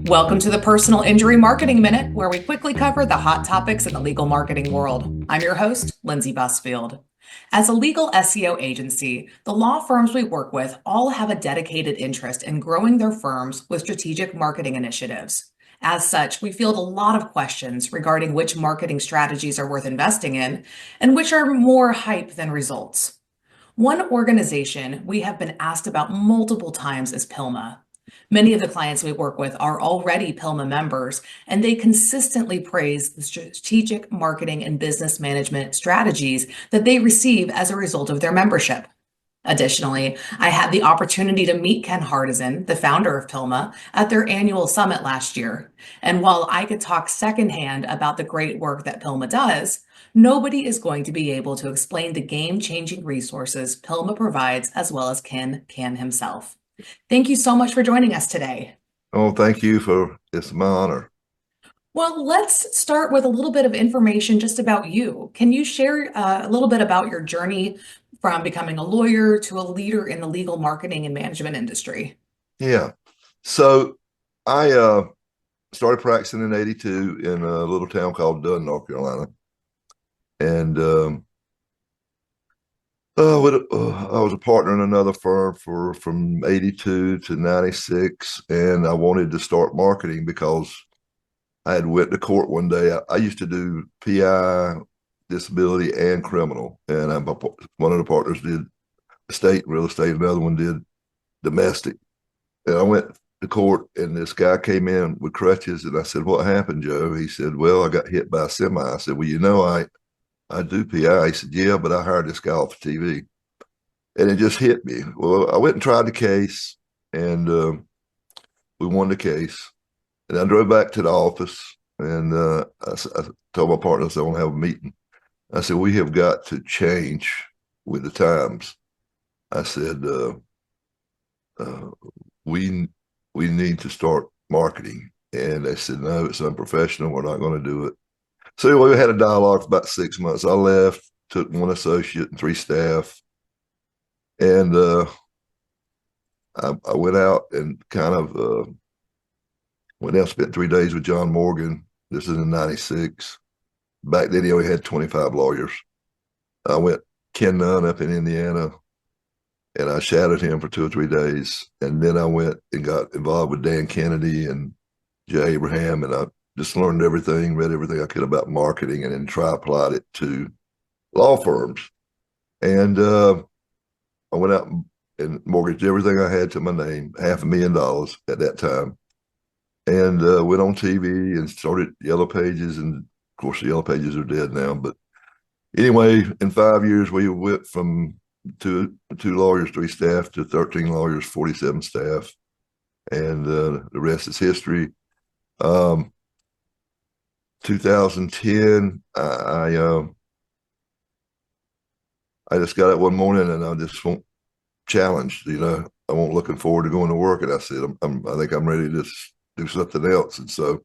Welcome to the Personal Injury Marketing Minute, where we quickly cover the hot topics in the legal marketing world. I'm your host, Lindsay Busfield. As a legal SEO agency, the law firms we work with all have a dedicated interest in growing their firms with strategic marketing initiatives. As such, we field a lot of questions regarding which marketing strategies are worth investing in and which are more hype than results. One organization we have been asked about multiple times is PILMMA. Many of the clients we work with are already PILMMA members, and they consistently praise the strategic marketing and business management strategies that they receive as a result of their membership. Additionally, I had the opportunity to meet Ken Hardison, the founder of PILMMA, at their annual summit last year. And while I could talk secondhand about the great work that PILMMA does, nobody is going to be able to explain the game-changing resources PILMMA provides as well as Ken himself. Thank you so much for joining us today. Oh, thank you it's my honor. Well, let's start with a little bit of information just about you. Can you share a little bit about your journey from becoming a lawyer to a leader in the legal marketing and management industry? Yeah. So I started practicing in '82 in a little town called Dunn, North Carolina. And I was a partner in another firm from '82 to '96. And I wanted to start marketing because I had went to court one day. I used to do PI, disability, and criminal. And one of the partners did estate, real estate, another one did domestic. And I went to court, and this guy came in with crutches, and I said, "What happened, Joe?" He said, "Well, I got hit by a semi." I said, "Well, I do PI." He said, "Yeah, but I hired this guy off TV." And it just hit me. Well, I went and tried the case, and we won the case. And I drove back to the office, and I told my partner, I said, "I want to have a meeting." I said, "We have got to change with the times." I said, we need to start marketing. And they said, "No, it's unprofessional. We're not going to do it." So anyway, we had a dialogue for about 6 months. I left, took one associate and 3 staff. And I went out and kind of went out, spent 3 days with John Morgan. This is in '96. Back then, he only had 25 lawyers. I went Ken Nunn up in Indiana, and I shadowed him for 2 or 3 days. And then I went and got involved with Dan Kennedy and Jay Abraham, and I just learned everything, read everything I could about marketing, and then applied it to law firms. And I went out and mortgaged everything I had to my name, $500,000 at that time, and went on TV and started Yellow Pages. And of course, the Yellow Pages are dead now. But anyway, in 5 years, we went from two lawyers, 3 staff, to 13 lawyers, 47 staff, and the rest is history. 2010, I just got up one morning and I just felt challenged. I wasn't looking forward to going to work, and I said, I think I'm ready to do something else. And so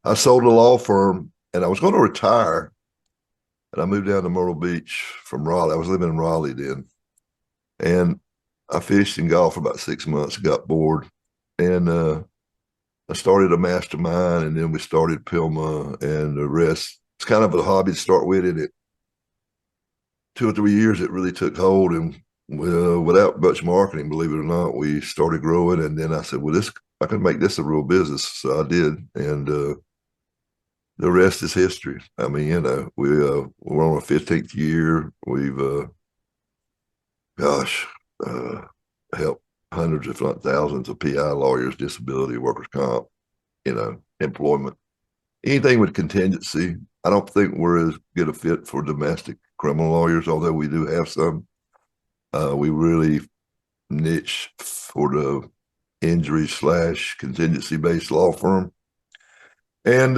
I sold a law firm, and I was going to retire. And I moved down to Myrtle Beach from Raleigh. I was living in Raleigh then. And I fished and golfed for about 6 months, got bored. And I started a mastermind, and then we started PILMMA, and the rest. It's kind of a hobby to start with. It 2 or 3 years, it really took hold. And without much marketing, believe it or not, we started growing. And then I said, well, I can make this a real business. So I did. And the rest is history. I mean, we're on our 15th year. We've, helped hundreds, if not thousands, of PI lawyers, disability, workers' comp, employment, anything with contingency. I don't think we're as good a fit for domestic criminal lawyers, although we do have some. We really niche for the injury / contingency-based law firm. And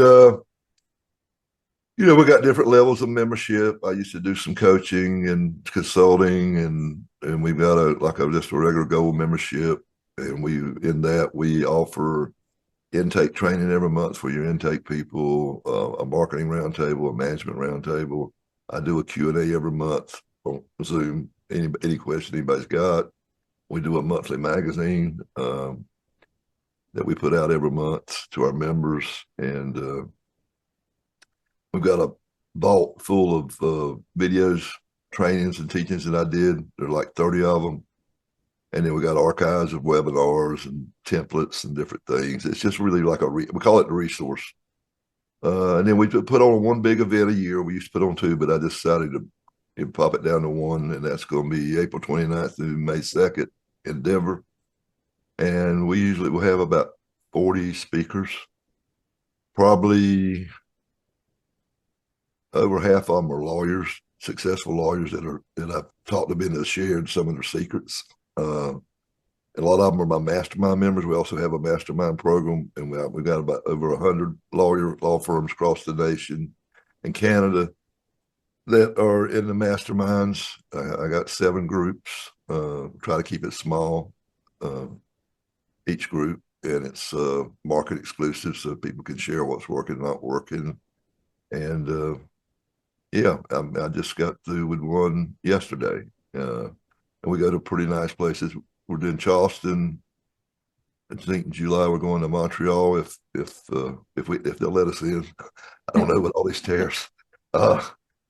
we got different levels of membership. I used to do some coaching and consulting, and we've got just a regular gold membership. And we offer intake training every month for your intake people, a marketing roundtable, a management roundtable. I do a Q&A every month on Zoom. Any question anybody's got. We do a monthly magazine. that we put out every month to our members. And we've got a vault full of videos, trainings, and teachings that I did. There are like 30 of them. And then we got archives of webinars and templates and different things. It's just really like we call it the resource. And then we put on one big event a year. We used to put on two, but I decided to pop it down to one, and that's going to be April 29th through May 2nd in Denver. And we usually will have about 40 speakers. Probably over half of them are lawyers, successful lawyers that I've taught them into sharing some of their secrets. A lot of them are my mastermind members. We also have a mastermind program, and we've got about over 100 law firms across the nation and Canada that are in the masterminds. I got 7 groups. Try to keep it small, each group, and it's market exclusive, so people can share what's working, not working. And yeah, I just got through with one yesterday, and we go to pretty nice places. We're doing Charleston. I think in July we're going to Montreal if they'll let us in. I don't know with all these tariffs. And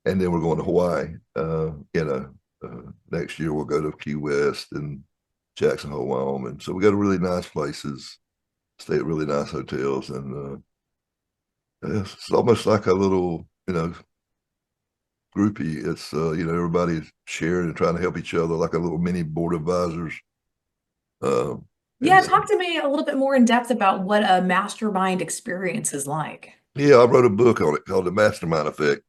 then we're going to Hawaii. Next year we'll go to Key West and Jackson Hole, Wyoming. So we go to really nice places, stay at really nice hotels, and it's almost like a little, groupie. It's everybody's sharing and trying to help each other, like a little mini board of advisors. Yeah, talk to me a little bit more in depth about what a mastermind experience is like. Yeah, I wrote a book on it called The Mastermind Effect.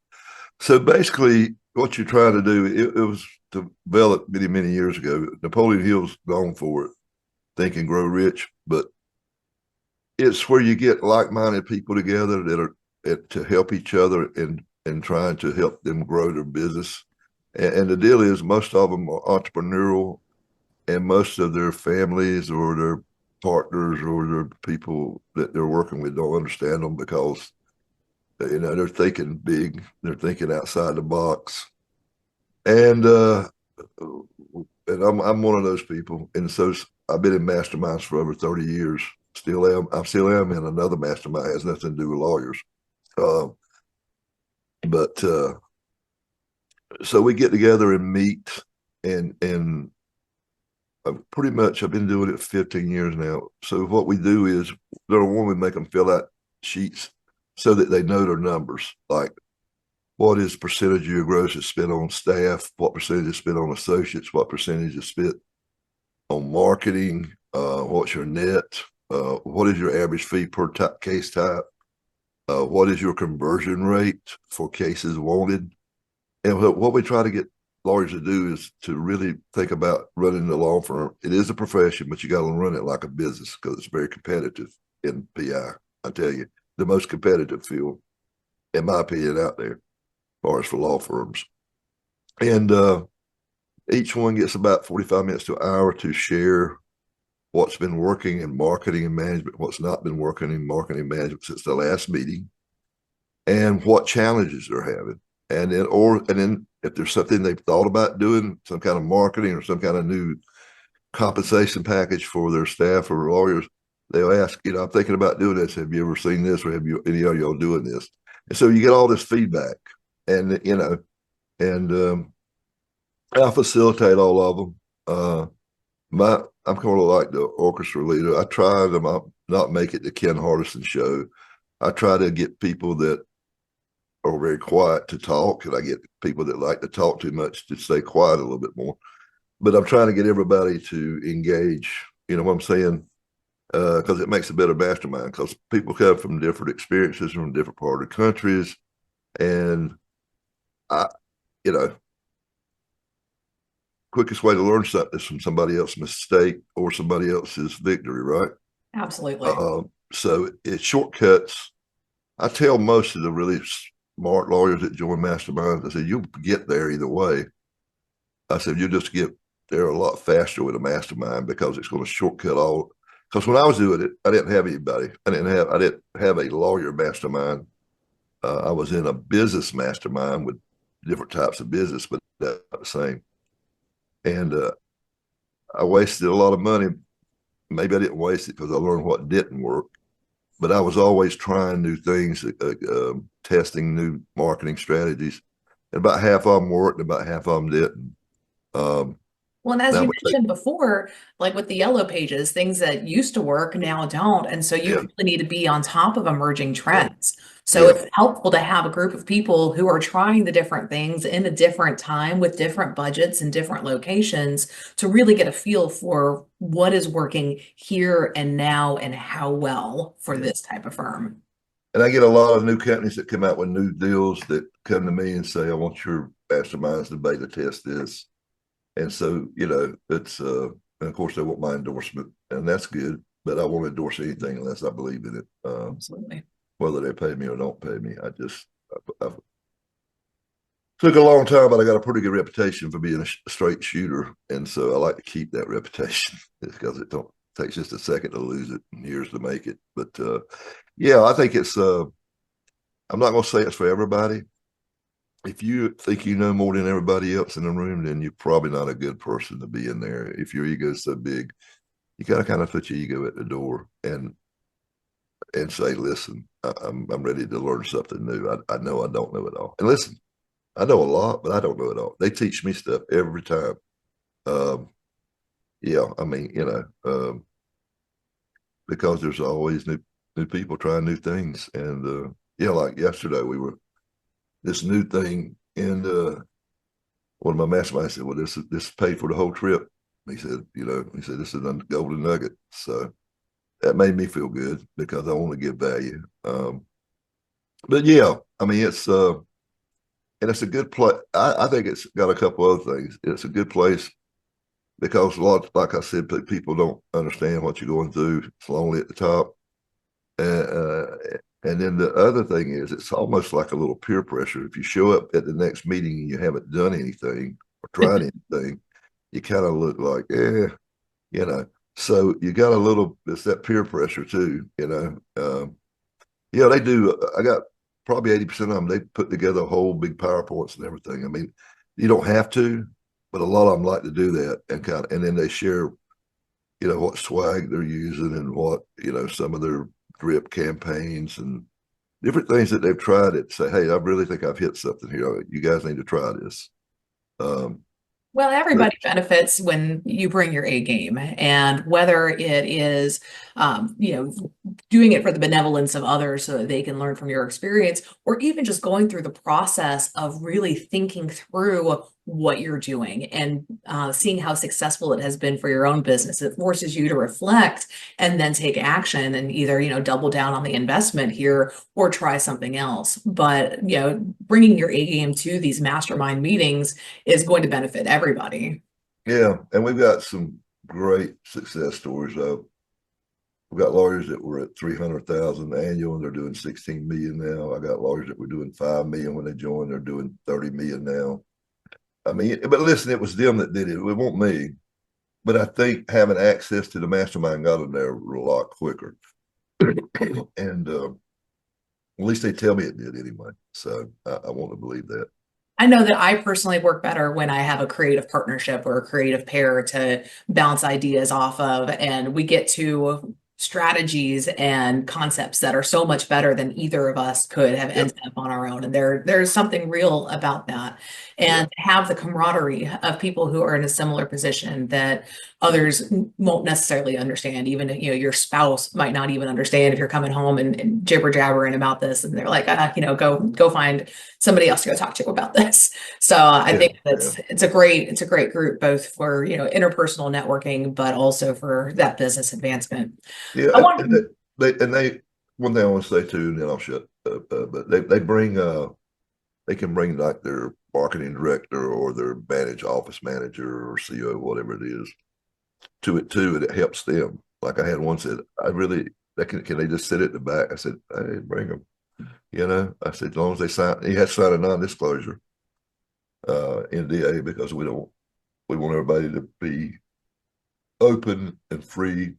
So basically, what you're trying to do, it was developed many, many years ago. Napoleon Hill's known for it, Think and Grow Rich, but it's where you get like-minded people together that are to help each other and trying to help them grow their business. And the deal is, most of them are entrepreneurial, and most of their families or their partners or their people that they're working with don't understand them because they're thinking big, they're thinking outside the box, and I'm one of those people. And so I've been in masterminds for over 30 years. I still am in another mastermind. It has nothing to do with lawyers, but so we get together and meet, and pretty much I've been doing it 15 years now. So what we do is, number one, we make them fill out sheets so that they know their numbers, like what is percentage of your gross is spent on staff, what percentage is spent on associates, what percentage is spent on marketing, what's your net, what is your average fee per case type, what is your conversion rate for cases wanted. And what we try to get lawyers to do is to really think about running the law firm. It is a profession, but you got to run it like a business because it's very competitive in PI. I tell you, the most competitive field, in my opinion, out there, as far as for law firms. And each one gets about 45 minutes to an hour to share what's been working in marketing and management, what's not been working in marketing and management since the last meeting, and what challenges they're having. And then if there's something they've thought about doing, some kind of marketing or some kind of new compensation package for their staff or lawyers, they'll ask, I'm thinking about doing this. Have you ever seen this, or have you any of y'all doing this? And so you get all this feedback, and I facilitate all of them. I'm kind of like the orchestra leader. I try to not make it the Ken Hardison show. I try to get people that are very quiet to talk, and I get people that like to talk too much to stay quiet a little bit more. But I'm trying to get everybody to engage. You know what I'm saying? Because it makes a better mastermind. Because people come from different experiences from different part of the countries, and quickest way to learn something is from somebody else's mistake or somebody else's victory, right? Absolutely. So it's shortcuts. I tell most of the really smart lawyers that join masterminds, I said, you'll get there either way. I said, you'll just get there a lot faster with a mastermind because it's going to shortcut all. Because when I was doing it, I didn't have anybody. I didn't have a lawyer mastermind. I was in a business mastermind with different types of business, but not the same. And I wasted a lot of money maybe I didn't waste it because I learned what didn't work. But I was always trying new things, testing new marketing strategies. And about half of them worked, and about half of them didn't. Um, Well, and as that you would take, mentioned before, like with the yellow pages, things that used to work now don't. And so you yeah, really need to be on top of emerging yeah, trends. So yeah, it's helpful to have a group of people who are trying the different things in a different time with different budgets and different locations to really get a feel for what is working here and now and how well for yeah. this type of firm. And I get a lot of new companies that come out with new deals that come to me and say, I want your masterminds to beta test this. And so, it's, and of course, they want my endorsement, and that's good, but I won't endorse anything unless I believe in it. Absolutely. Whether they pay me or don't pay me, I took a long time, but I got a pretty good reputation for being a straight shooter. And so I like to keep that reputation because it don't takes just a second to lose it and years to make it. But yeah, I think it's, I'm not going to say it's for everybody. If you think you know more than everybody else in the room, then you're probably not a good person to be in there. If your ego is so big, you got to kind of put your ego at the door and say, "Listen, I'm ready to learn something new. I know I don't know it all, and listen, I know a lot, but I don't know it all. They teach me stuff every time. Um, yeah, I mean, because there's always new people trying new things, and yeah, like yesterday we were this new thing, and one of my masterminds said, "Well, this paid for the whole trip." He said this is a golden nugget. So that made me feel good because I want to give value. But yeah, I mean, and it's a good place. I think it's got a couple other things. It's a good place because a lot, like I said, people don't understand what you're going through. It's lonely at the top, and then the other thing is, it's almost like a little peer pressure. If you show up at the next meeting and you haven't done anything or tried anything, you kind of look like, you know. So you got a little. It's that peer pressure too, you know. Yeah, they do. I got probably 80% of them. They put together a whole big PowerPoints and everything. I mean, you don't have to, but a lot of them like to do that and then they share, what swag they're using and what, some of their drip campaigns and different things that they've tried it. Say, hey, I really think I've hit something here. You guys need to try this. Um, Well, but everybody benefits when you bring your A game, and whether it is, doing it for the benevolence of others so that they can learn from your experience, or even just going through the process of really thinking through what you're doing and seeing how successful it has been for your own business. It forces you to reflect and then take action and either, double down on the investment here or try something else. But, bringing your A game to these mastermind meetings is going to benefit everybody. yeah, and we've got some great success stories. We've got lawyers that were at 300,000 annual and they're doing 16 million now. I got lawyers that were doing 5 million when they joined, they're doing 30 million now. I mean, but listen, it was them that did it. It wasn't me. But I think having access to the mastermind got them there a lot quicker. And at least they tell me it did anyway. So I want to believe that. I know that I personally work better when I have a creative partnership or a creative pair to bounce ideas off of, and we get to strategies and concepts that are so much better than either of us could have Yep. ended up on our own. And there's something real about that. Yep. And have the camaraderie of people who are in a similar position that others won't necessarily understand. Even, your spouse might not even understand if you're coming home and jibber jabbering about this, and they're like, go find somebody else to go talk to about this. So I Yeah. think Yeah. it's a great group both for interpersonal networking, but also for that business advancement. I Yeah. want One thing I want to say too, and then I'll shut up, but they can bring like their marketing director or their managed office manager or CEO, whatever it is, to it too, and it helps them. Like I had one said, I really, can they just sit at the back? I said, hey, bring them. I said, as long as they sign, he has to sign a non-disclosure NDA because we want everybody to be open and free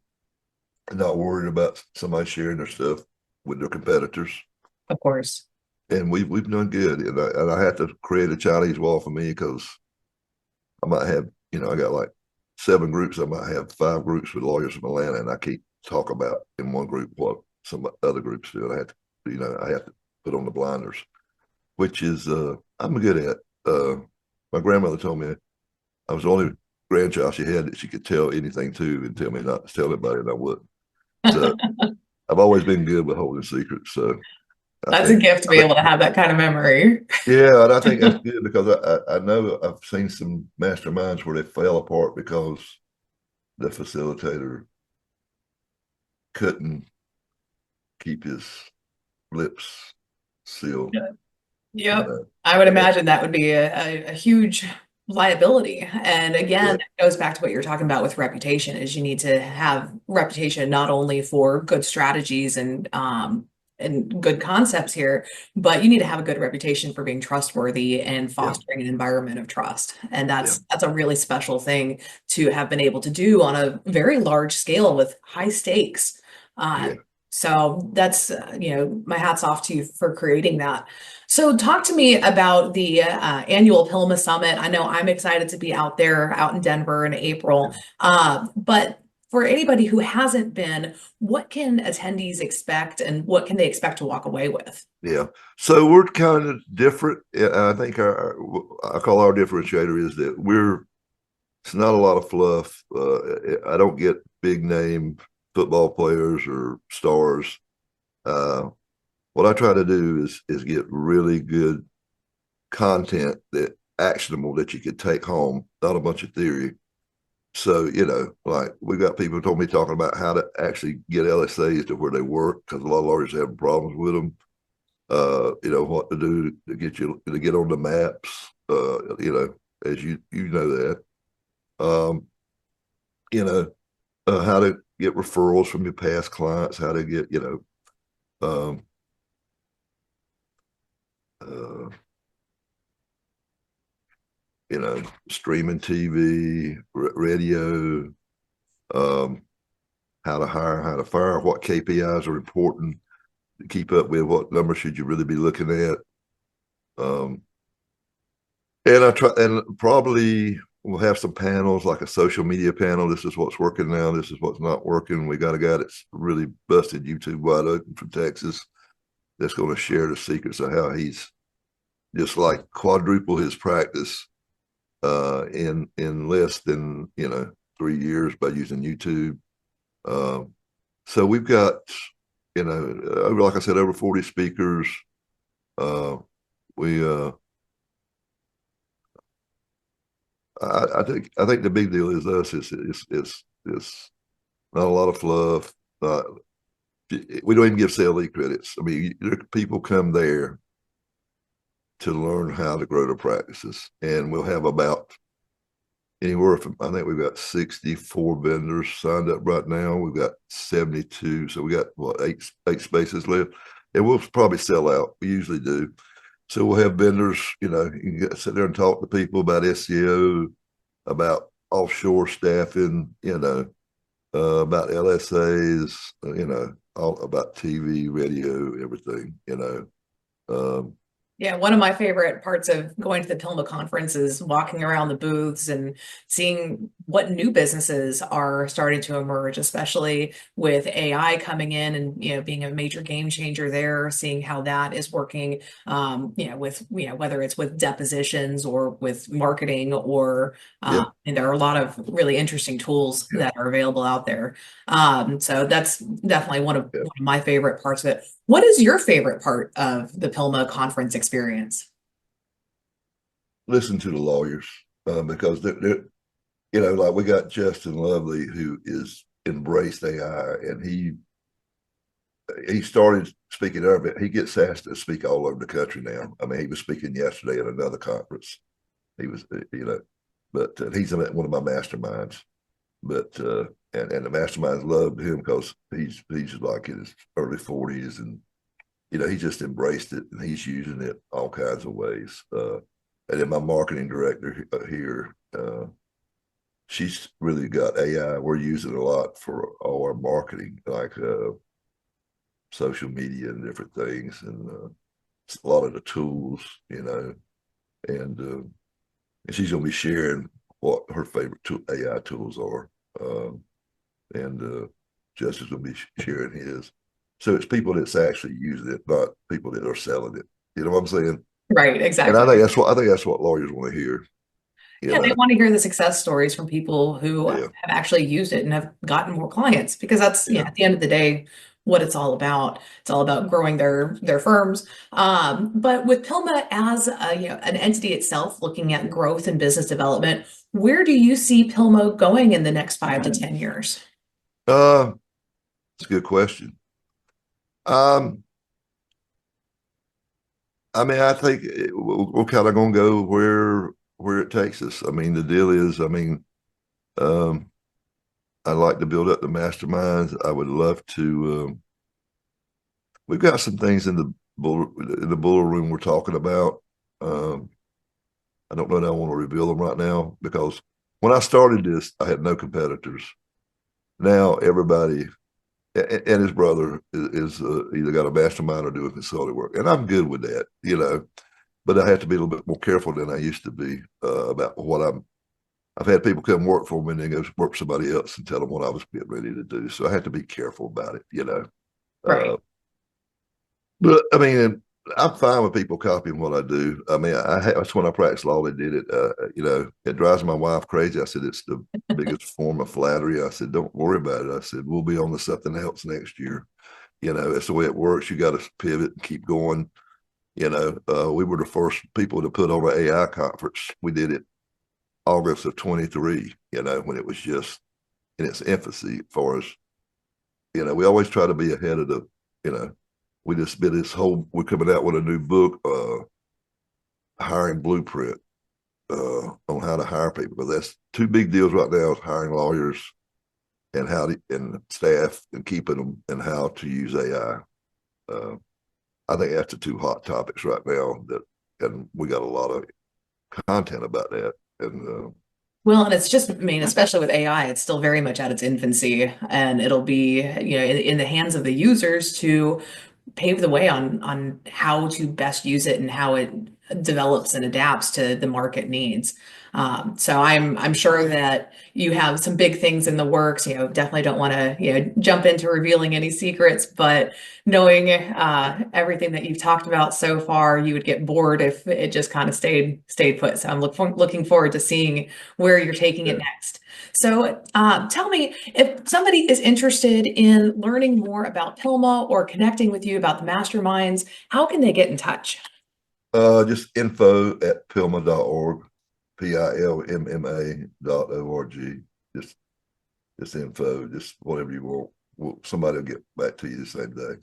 and not worried about somebody sharing their stuff with their competitors. Of course. And we've done good. And I had to create a Chinese wall for me because I might have, I got like 7 groups. I might have 5 groups with lawyers from Atlanta, and I can't talk about in one group what some other groups do. I have to, I have to put on the blinders, which is I'm good at. My grandmother told me I was the only grandchild she had that she could tell anything to and tell me not to tell anybody, and I wouldn't. So I've always been good with holding secrets. So I That's a think, gift to be able to have that kind of memory. yeah, and I think that's good because I know I've seen some masterminds where they fell apart because the facilitator couldn't keep his lips sealed, you Yep. know. I would And imagine that would be a huge liability. And yeah, again, that goes back to what you're talking about with reputation, is you need to have reputation not only for good strategies and good concepts here, but you need to have a good reputation for being trustworthy and yeah, fostering an environment of trust. And yeah, that's a really special thing to have been able to do on a very large scale with high stakes. Uh, yeah. so that's, my hat's off to you for creating that. So, talk to me about the annual PILMMA Summit. I know I'm excited to be out there, out in Denver in April. But for anybody who hasn't been, what can attendees expect and what can they expect to walk away with? Yeah. So we're kind of different. I think I call our differentiator is that it's not a lot of fluff. I don't get big name football players or stars. Uh, what I try to do is get really good content that actionable that you could take home, not a bunch of theory. So, like we got people told me talking about how to actually get LSAs to where they work because a lot of lawyers have problems with them. What to do to get you to get on the maps. As you know that. Um, you know, how to get referrals from your past clients, how to get, um, uh, streaming TV, radio, um, how to hire, how to fire, what KPIs are important to keep up with, what numbers should you really be looking at. Um, and I try, and probably we'll have some panels like a social media panel. This is what's working now. This is what's not working. We got a guy that's really busted YouTube wide open from Texas that's going to share the secrets of how he's just like quadruple his practice in less than 3 years by using YouTube. Um, so we've got like I said, over 40 speakers. Uh, we I think the big deal is us is not a lot of fluff. We don't even give CLE credits. I mean, people come there to learn how to grow their practices, and we'll have about anywhere from, I think we've got 64 vendors signed up right now. We've got 72, so we got what, eight spaces left, and we'll probably sell out. We usually do. So we'll have vendors. You can sit there and talk to people about SEO, about offshore staffing, about LSAs, all about TV, radio, everything. Um, Yeah, one of my favorite parts of going to the PILMA conference is walking around the booths and seeing what new businesses are starting to emerge, especially with AI coming in and being a major game changer there, seeing how that is working, with whether it's with depositions or with marketing or yeah, and there are a lot of really interesting tools yeah, that are available out there. So that's definitely yeah. one of my favorite parts of it. What is your favorite part of the PILMA conference experience? Listen to the lawyers because they're like we got Justin Lovely who is embraced AI, and he started speaking of it. He gets asked to speak all over the country now. I mean, he was speaking yesterday at another conference. He was, but he's one of my masterminds. But and the masterminds loved him because he's like in his early 40s, and he just embraced it, and he's using it all kinds of ways. And then my marketing director here, she's really got AI. We're using it a lot for all our marketing, like social media and different things, and a lot of the tools, and she's going to be sharing what her favorite AI tools are. Um, and Justice will be sharing his. So it's people that's actually using it, not people that are selling it. You know what I'm saying? Right, And exactly. I think that's what lawyers want to hear. You Yeah, they know? want to hear the success stories from people who have Yeah, actually used it and have gotten more clients because that's, yeah. at the end of the day, what it's all about. It's all about growing their firms. But with PILMMA as an entity itself, looking at growth and business development, where do you see PILMMA going in the next 5 to 10 years? It's a good question. Um, I mean, I think we're kind of going to go where it takes us. I mean, the deal is, I mean, um, I like to build up the masterminds. I would love to. We've got some things in the bull room we're talking about. Um, I don't know that I want to reveal them right now because when I started this, I had no competitors. Now everybody and his brother is either got a mastermind or doing consulting work, and I'm good with that, you know. But I have to be a little bit more careful than I used to be about what I'm. I've had people come work for me and then go work for somebody else and tell them what I was getting ready to do. So I had to be careful about it, you know. Right. But I mean, I'm fine with people copying what I do. I mean, that's when I practiced law. They did it. You know, it drives my wife crazy. I said it's the biggest form of flattery. I said, don't worry about it. I said we'll be on to something else next year. You know, that's the way it works. You got to pivot and keep going. You know, we were the first people to put on an AI conference. We did it August of 23. You know, when it was just in its infancy for us. You know, we always try to be ahead of the. You know, we just did this whole. We're coming out with a new book, hiring blueprint on how to hire people. Because that's two big deals right now: is hiring lawyers and and staff and keeping them, and how to use AI. I think that's the two hot topics right now. And we got a lot of content about that. And Well, and it's just, I mean, especially with AI, it's still very much at its infancy, and it'll be, in the hands of the users to pave the way on how to best use it and how it develops and adapts to the market needs. So I'm sure that you have some big things in the works. Definitely don't want to jump into revealing any secrets, but knowing everything that you've talked about so far, you would get bored if it just kind of stayed put. So I'm looking forward to seeing where you're taking it yeah, next. So tell me, if somebody is interested in learning more about PILMMA or connecting with you about the masterminds, how can they get in touch? just info@pilma.org, PILMMA.org. Just info, just whatever you want. Somebody will get back to you the same day.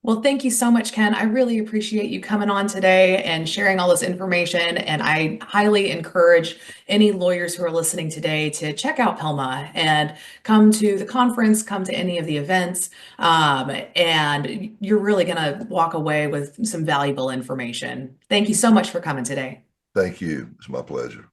Well, thank you so much, Ken. I really appreciate you coming on today and sharing all this information. And I highly encourage any lawyers who are listening today to check out PILMMA and come to the conference, come to any of the events. And you're really going to walk away with some valuable information. Thank you so much for coming today. Thank you. It's my pleasure.